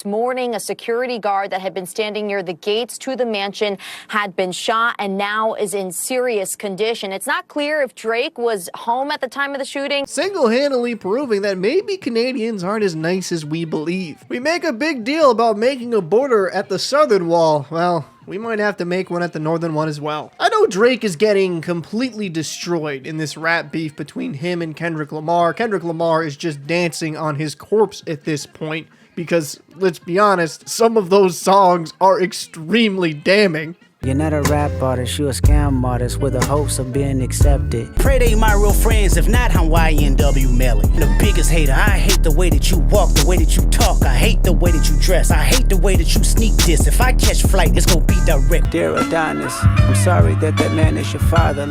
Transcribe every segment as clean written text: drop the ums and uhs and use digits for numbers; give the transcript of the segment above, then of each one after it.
This morning, a security guard that had been standing near the gates to the mansion had been shot and now is in serious condition. It's not clear if Drake was home at the time of the shooting. Single-handedly proving that maybe Canadians aren't as nice as we believe. We make a big deal about making a border at the southern wall. Well, we might have to make one at the northern one as well. I know Drake is getting completely destroyed in this rap beef between him and Kendrick Lamar. Kendrick Lamar is just dancing on his corpse at this point because, let's be honest, some of those songs are extremely damning. You're not a rap artist, you a scam artist with the hopes of being accepted. Pray they my real friends, if not, I'm YNW Melly. The biggest hater, I hate the way that you walk, the way that you talk. I hate the way that you dress, I hate the way that you sneak this. If I catch flight, it's gonna be direct. Dear Adonis, I'm sorry that man is your father.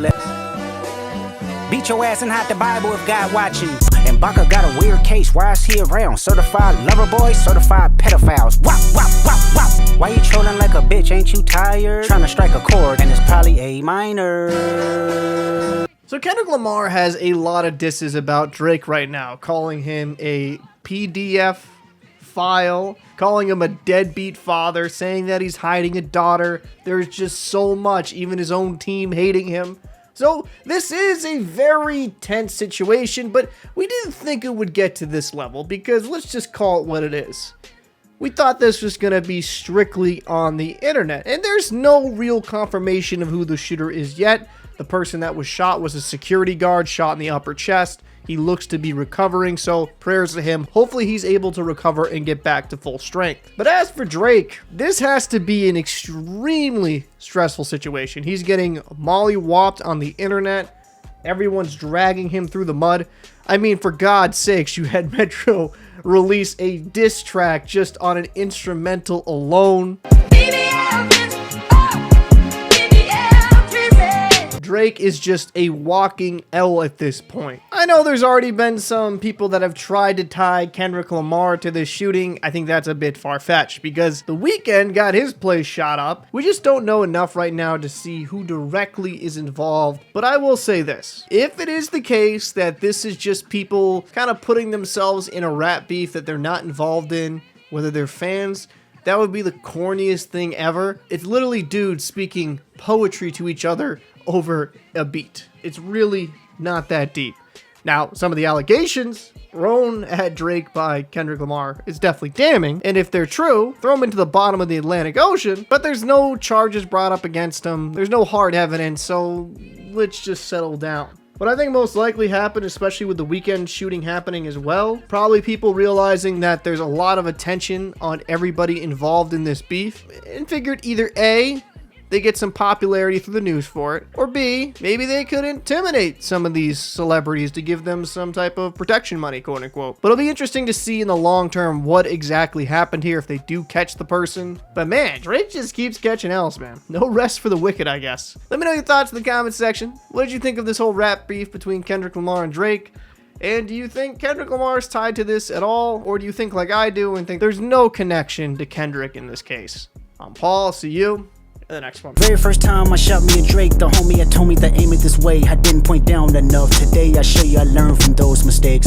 Beat your ass and hide the Bible if God watching. And Baka got a weird case, why is he around? Certified lover boys, certified pedophiles. Wop, wop, wop, wop. Why you trolling like a bitch, ain't you tired? Trying to strike a chord, and it's probably A minor. So Kendrick Lamar has a lot of disses about Drake right now, calling him a PDF file, calling him a deadbeat father, saying that he's hiding a daughter. There's just so much, even his own team hating him. So this is a very tense situation, but we didn't think it would get to this level because let's just call it what it is. We thought this was going to be strictly on the internet, and there's no real confirmation of who the shooter is yet. The person that was shot was a security guard, shot in the upper chest. He looks to be recovering, so prayers to him. Hopefully he's able to recover and get back to full strength. But as for Drake, this has to be an extremely stressful situation. He's getting molly-whopped on the internet. Everyone's dragging him through the mud. I mean, for God's sakes, you had Metro release a diss track just on an instrumental alone. Drake is just a walking L at this point. I know there's already been some people that have tried to tie Kendrick Lamar to this shooting. I think that's a bit far-fetched because The Weeknd got his place shot up. We just don't know enough right now to see who directly is involved. But I will say this. If it is the case that this is just people kind of putting themselves in a rap beef that they're not involved in, whether they're fans, that would be the corniest thing ever. It's literally dudes speaking poetry to each other over a beat. It's really not that deep. Now, some of the allegations thrown at Drake by Kendrick Lamar is definitely damning, and if they're true, throw them into the bottom of the Atlantic Ocean, but there's no charges brought up against him. There's no hard evidence, so let's just settle down. What I think most likely happened, especially with the Weeknd shooting happening as well, probably people realizing that there's a lot of attention on everybody involved in this beef, and figured either A, they get some popularity through the news for it, or B, maybe they could intimidate some of these celebrities to give them some type of protection money, quote unquote. But it'll be interesting to see in the long term what exactly happened here if they do catch the person. But man, Drake just keeps catching L's, man. No rest for the wicked, I guess. Let me know your thoughts in the comments section. What did you think of this whole rap beef between Kendrick Lamar and Drake? And do you think Kendrick Lamar is tied to this at all? Or do you think like I do and think there's no connection to Kendrick in this case? I'm Paul, see you in the next one. Very first time I shot me a Drake, the homie had told me to aim it this way. I didn't point down enough. Today I show you I learned from those mistakes.